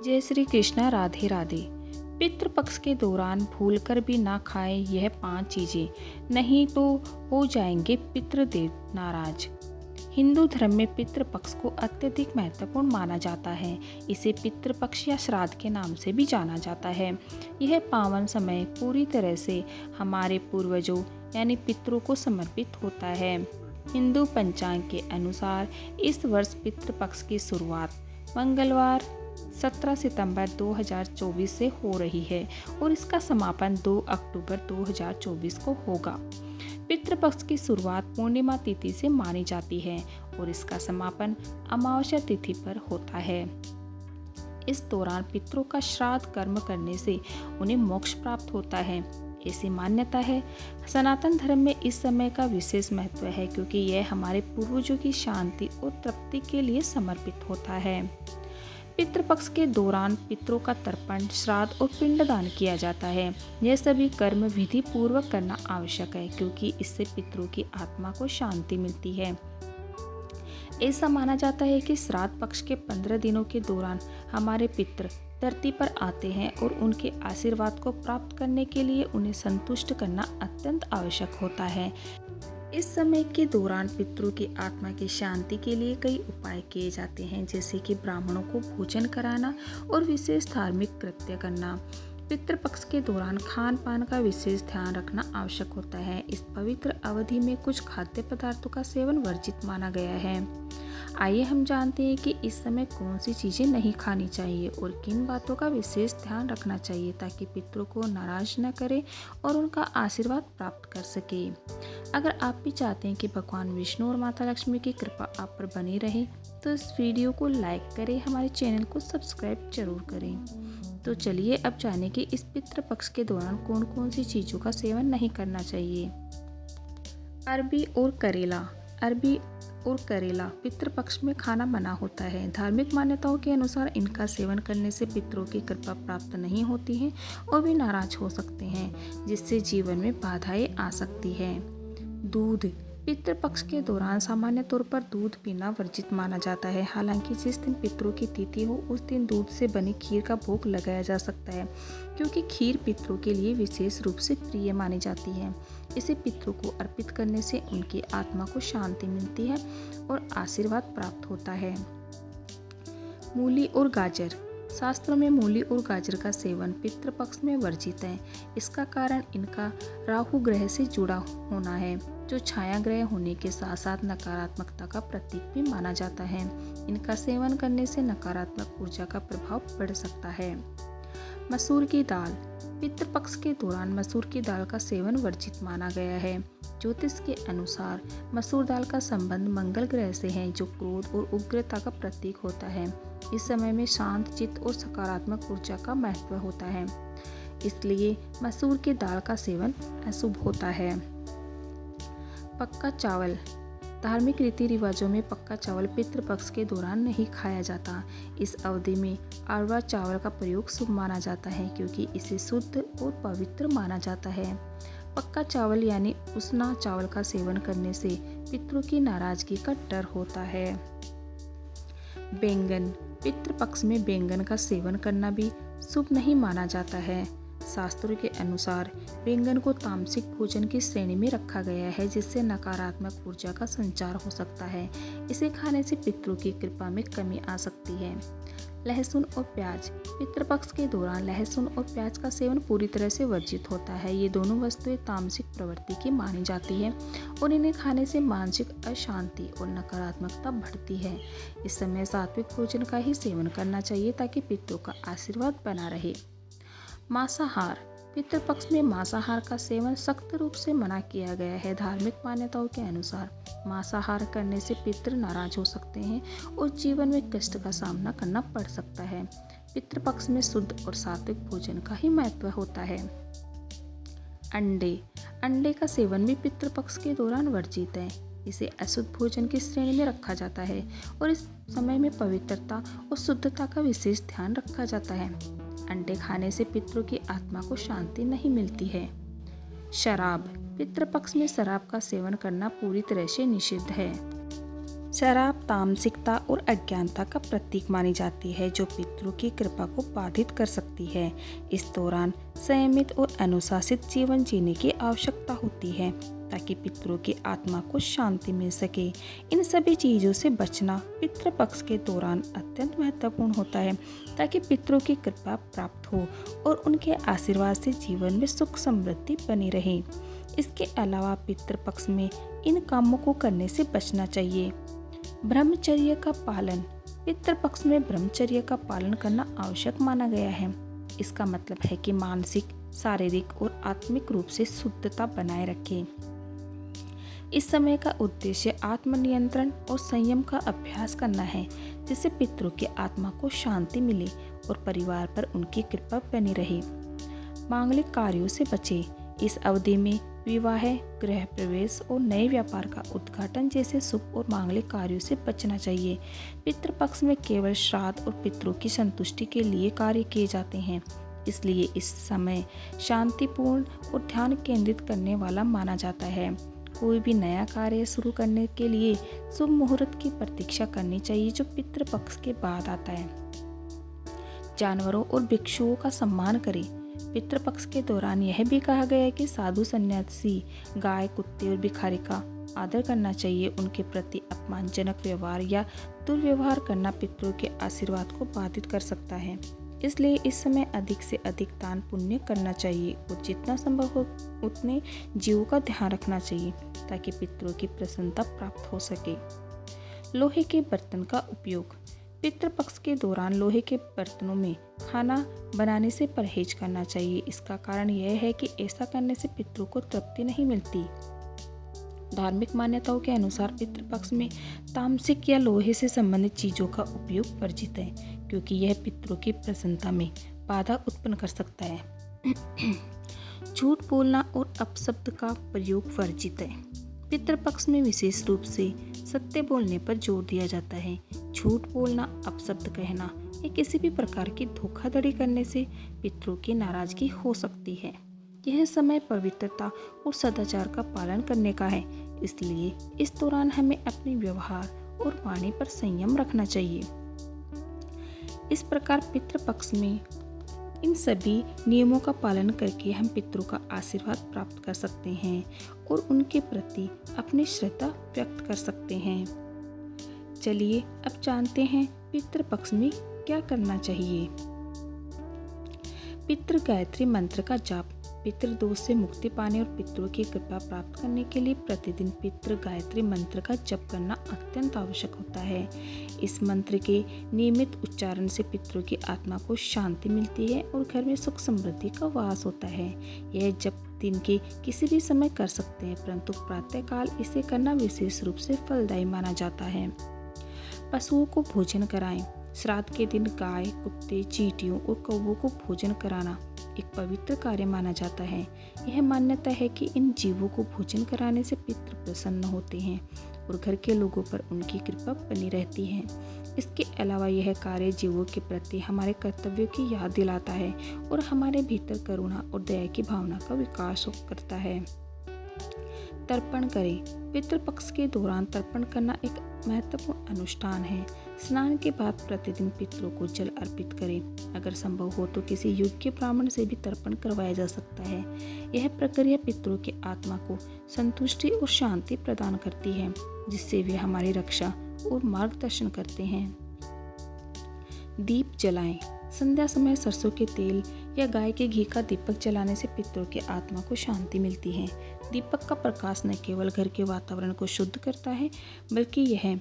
जय श्री कृष्णा। राधे राधे। पितृपक्ष के दौरान भूलकर भी ना खाएं यह 5 चीजें, नहीं तो हो जाएंगे पितृदेव नाराज। हिंदू धर्म में पितृपक्ष को अत्यधिक महत्वपूर्ण माना जाता है। इसे पितृपक्ष या श्राद्ध के नाम से भी जाना जाता है। यह पावन समय पूरी तरह से हमारे पूर्वजों यानी पितरों को समर्पित होता है। हिंदू पंचांग के अनुसार इस वर्ष पितृपक्ष की शुरुआत मंगलवार 17 सितंबर 2024 से हो रही है और इसका समापन 2 अक्टूबर 2024 को होगा। पितृपक्ष की शुरुआत पूर्णिमा तिथि से मानी जाती है और इसका समापन अमावस्या तिथि पर होता है। इस दौरान पितरों का श्राद्ध कर्म करने से उन्हें मोक्ष प्राप्त होता है, ऐसी मान्यता है। सनातन धर्म में इस समय का विशेष महत्व है क्योंकि यह हमारे पूर्वजों की शांति और तृप्ति के लिए समर्पित होता है। पितृपक्ष के दौरान पितरों का तर्पण, श्राद्ध और पिंडदान किया जाता है। यह सभी कर्म विधि पूर्वक करना आवश्यक है क्योंकि इससे पितरों की आत्मा को शांति मिलती है। ऐसा माना जाता है कि श्राद्ध पक्ष के 15 दिनों के दौरान हमारे पितृ धरती पर आते हैं और उनके आशीर्वाद को प्राप्त करने के लिए उन्हें संतुष्ट करना अत्यंत आवश्यक होता है। इस समय के दौरान पितरों की आत्मा की शांति के लिए कई उपाय किए जाते हैं, जैसे कि ब्राह्मणों को भोजन कराना और विशेष धार्मिक कृत्य करना। पितृपक्ष के दौरान खान पान का विशेष ध्यान रखना आवश्यक होता है। इस पवित्र अवधि में कुछ खाद्य पदार्थों का सेवन वर्जित माना गया है। आइए हम जानते हैं कि इस समय कौन सी चीज़ें नहीं खानी चाहिए और किन बातों का विशेष ध्यान रखना चाहिए ताकि पितरों को नाराज न करे और उनका आशीर्वाद प्राप्त कर सके। अगर आप भी चाहते हैं कि भगवान विष्णु और माता लक्ष्मी की कृपा आप पर बनी रहे तो इस वीडियो को लाइक करें, हमारे चैनल को सब्सक्राइब जरूर करें। तो चलिए अब जाने कि इस पितृपक्ष के दौरान कौन कौन सी चीज़ों का सेवन नहीं करना चाहिए। अरबी और करेला पितृपक्ष में खाना मना होता है। धार्मिक मान्यताओं के अनुसार इनका सेवन करने से पितरों की कृपा प्राप्त नहीं होती है और वे नाराज हो सकते हैं, जिससे जीवन में बाधाएं आ सकती है। दूध पितृपक्ष के दौरान सामान्य तौर पर दूध पीना वर्जित माना जाता है। हालांकि जिस दिन पितरों की तिथि हो उस दिन दूध से बनी खीर का भोग लगाया जा सकता है, क्योंकि खीर पितरों के लिए विशेष रूप से प्रिय मानी जाती है। इसे पितरों को अर्पित करने से उनकी आत्मा को शांति मिलती है और आशीर्वाद प्राप्त होता है। मूली और गाजर शास्त्रों में मूली और गाजर का सेवन पितृपक्ष में वर्जित है। इसका कारण इनका राहु ग्रह से जुड़ा होना है, जो छाया ग्रह होने के साथ साथ नकारात्मकता का प्रतीक भी माना जाता है। इनका सेवन करने से नकारात्मक ऊर्जा का प्रभाव बढ़ सकता है। मसूर की दाल पितृपक्ष के दौरान मसूर की दाल का सेवन वर्जित माना गया है। ज्योतिष के अनुसार मसूर दाल का संबंध मंगल ग्रह से है, जो क्रोध और उग्रता का प्रतीक होता है। इस समय में शांत चित्त और सकारात्मक ऊर्जा का महत्व होता है, इसलिए मसूर की दाल का सेवन अशुभ होता है। पक्का चावल धार्मिक रीति रिवाजों में पक्का चावल पितृपक्ष के दौरान नहीं खाया जाता। इस अवधि में अरवा चावल का प्रयोग शुभ माना जाता है क्योंकि इसे शुद्ध और पवित्र माना जाता है। पक्का चावल यानी उसना चावल का सेवन करने से पितरों की नाराजगी का डर होता है। बैंगन पितृपक्ष में बैंगन का सेवन करना भी शुभ नहीं माना जाता है। शास्त्रों के अनुसार बैंगन को तामसिक भोजन की श्रेणी में रखा गया है, जिससे नकारात्मक ऊर्जा का संचार हो सकता है। इसे खाने से पितरों की कृपा में कमी आ सकती है। लहसुन और प्याज पितृपक्ष के दौरान लहसुन और प्याज का सेवन पूरी तरह से वर्जित होता है। ये दोनों वस्तुएं तामसिक प्रवृत्ति की मानी जाती है और इन्हें खाने से मानसिक अशांति और नकारात्मकता बढ़ती है। इस समय सात्विक भोजन का ही सेवन करना चाहिए ताकि पितरों का आशीर्वाद बना रहे। मांसाहार पितृपक्ष में मांसाहार का सेवन सख्त रूप से मना किया गया है। धार्मिक मान्यताओं के अनुसार मांसाहार करने से पितृ नाराज हो सकते हैं और जीवन में कष्ट का सामना करना पड़ सकता है। पितृपक्ष में शुद्ध और सात्विक भोजन का ही महत्व होता है। अंडे का सेवन भी पितृपक्ष के दौरान वर्जित है। इसे अशुद्ध भोजन की श्रेणी में रखा जाता है और इस समय में पवित्रता और शुद्धता का विशेष ध्यान रखा जाता है। अंडे खाने से पितरों की आत्मा को शांति नहीं मिलती है। शराब पितृपक्ष में शराब का सेवन करना पूरी तरह से निषिद्ध है। शराब तामसिकता और अज्ञानता का प्रतीक मानी जाती है, जो पितरों की कृपा को बाधित कर सकती है। इस दौरान संयमित और अनुशासित जीवन जीने की आवश्यकता होती है ताकि पितरों की आत्मा को शांति मिल सके। इन सभी चीज़ों से बचना पितृपक्ष के दौरान अत्यंत महत्वपूर्ण होता है ताकि पितरों की कृपा प्राप्त हो और उनके आशीर्वाद से जीवन में सुख समृद्धि बनी रहे। इसके अलावा पितृपक्ष में इन कामों को करने से बचना चाहिए। ब्रह्मचर्य का पालन। पितृपक्ष में ब्रह्मचर्य का पालन करना आवश्यक माना गया है। इसका मतलब है कि मानसिक, शारीरिक और आत्मिक रूप से शुद्धता बनाए रखें। इस समय का उद्देश्य आत्मनियंत्रण और संयम का अभ्यास करना है, जिससे पितरों की आत्मा को शांति मिले और परिवार पर उनकी कृपा बनी रहे। मांगलिक कार्यों से बचें। इस अवधि में विवाह, गृह प्रवेश और नए व्यापार का उद्घाटन जैसे शुभ और मांगलिक कार्यों से बचना चाहिए। पितृपक्ष में केवल श्राद्ध और पितरों की संतुष्टि के लिए कार्य किए जाते हैं, इसलिए इस समय शांतिपूर्ण और ध्यान केंद्रित करने वाला माना जाता है। कोई भी नया कार्य शुरू करने के लिए शुभ मुहूर्त की प्रतीक्षा करनी चाहिए, जो पितृपक्ष के बाद आता है। जानवरों और भिक्षुओं का सम्मान करें। पितृपक्ष के दौरान यह भी कहा गया है कि साधु सन्यासी, गाय, कुत्ते और भिखारी का आदर करना चाहिए। उनके प्रति अपमानजनक व्यवहार या दुर्व्यवहार करना पितरों के आशीर्वाद को बाधित कर सकता है। इसलिए इस समय अधिक से अधिक दान पुण्य करना चाहिए और जितना संभव हो उतने जीवों का ध्यान रखना चाहिए ताकि पितरों की प्रसन्नता प्राप्त हो सके। लोहे के बर्तन का उपयोग। पितृपक्ष के दौरान लोहे के बर्तनों में खाना बनाने से परहेज करना चाहिए। इसका कारण यह है कि ऐसा करने से पितरों को तृप्ति नहीं मिलती। धार्मिक मान्यताओं के अनुसार पितृपक्ष में तामसिक या लोहे से संबंधित चीजों का उपयोग वर्जित है, क्योंकि यह पितरों की प्रसन्नता में बाधा उत्पन्न कर सकता है। झूठ बोलना और अपशब्द का प्रयोग वर्जित है। पितृपक्ष में विशेष रूप से सत्य बोलने पर जोर दिया जाता है। झूठ बोलना, अपशब्द कहना या किसी भी प्रकार की धोखाधड़ी करने से पितरों की नाराजगी हो सकती है। यह समय पवित्रता और सदाचार का पालन करने का है, इसलिए इस दौरान हमें अपने व्यवहार और वाणी पर संयम रखना चाहिए। इस प्रकार पितृपक्ष में इन सभी नियमों का पालन करके हम पितरों का आशीर्वाद प्राप्त कर सकते हैं और उनके प्रति अपनी श्रद्धा व्यक्त कर सकते हैं। चलिए अब जानते हैं पितृपक्ष में क्या करना चाहिए। पितृ गायत्री मंत्र का जाप। पितृदोष से मुक्ति पाने और पितरों की कृपा प्राप्त करने के लिए प्रतिदिन पितृ गायत्री मंत्र का जप करना अत्यंत आवश्यक होता है। इस मंत्र के नियमित उच्चारण से पितरों की आत्मा को शांति मिलती है और घर में सुख समृद्धि का वास होता है। यह जप दिन के किसी भी समय कर सकते हैं, परंतु प्रातःकाल इसे करना विशेष रूप से फलदायी माना जाता है। पशुओं को भोजन कराएं। श्राद्ध के दिन गाय, कुत्ते, चींटियों और कौवों को भोजन कराना एक पवित्र कार्य माना जाता है। यह मान्यता है कि इन जीवों को भोजन कराने से पितृ प्रसन्न होते हैं और घर के लोगों पर उनकी कृपा बनी रहती है। इसके अलावा यह कार्य जीवों के प्रति हमारे कर्तव्यों की याद दिलाता है और हमारे भीतर करुणा और दया की भावना का विकास करता है। तर्पण करें। पितृपक्ष के दौरान तर्पण करना एक महत्वपूर्ण अनुष्ठान है। स्नान के बाद प्रतिदिन पितरों को जल अर्पित करें। अगर संभव हो तो किसी योग्य ब्राह्मण से भी तर्पण करवाया जा सकता है। यह प्रक्रिया पितरों की आत्मा को संतुष्टि और शांति प्रदान करती है, जिससे वे हमारी रक्षा और मार्गदर्शन करते हैं। दीप जलाएं। संध्या समय सरसों के तेल या गाय के घी का दीपक जलाने से पितरों की आत्मा को शांति मिलती है। दीपक का प्रकाश न केवल घर के वातावरण को शुद्ध करता है, बल्कि यह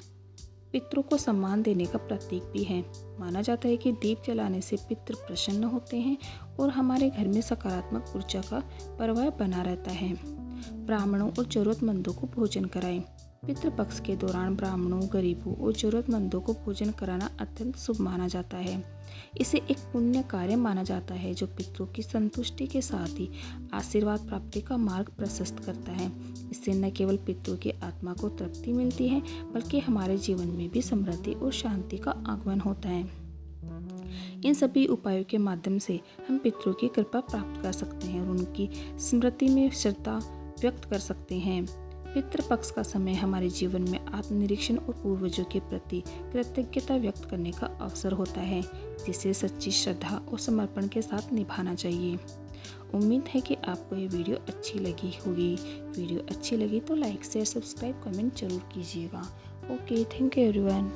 पितरों को सम्मान देने का प्रतीक भी है। माना जाता है कि दीप जलाने से पितृ प्रसन्न होते हैं और हमारे घर में सकारात्मक ऊर्जा का प्रवाह बना रहता है। ब्राह्मणों और जरूरतमंदों को भोजन कराएं। पितृपक्ष के दौरान ब्राह्मणों, गरीबों और जरूरतमंदों को भोजन कराना अत्यंत शुभ माना जाता है। इसे एक पुण्य कार्य माना जाता है जो पितरों की संतुष्टि के साथ ही आशीर्वाद प्राप्ति का मार्ग प्रशस्त करता है। इससे न केवल पितरों की आत्मा को तृप्ति मिलती है, बल्कि हमारे जीवन में भी समृद्धि और शांति का आगमन होता है। इन सभी उपायों के माध्यम से हम पितरों की कृपा प्राप्त कर सकते हैं और उनकी स्मृति में श्रद्धा व्यक्त कर सकते हैं। पितृपक्ष का समय हमारे जीवन में आत्मनिरीक्षण और पूर्वजों के प्रति कृतज्ञता व्यक्त करने का अवसर होता है, जिसे सच्ची श्रद्धा और समर्पण के साथ निभाना चाहिए। उम्मीद है कि आपको ये वीडियो अच्छी लगी होगी। वीडियो अच्छी लगी तो लाइक शेयर सब्सक्राइब कमेंट जरूर कीजिएगा। Okay, thank you everyone.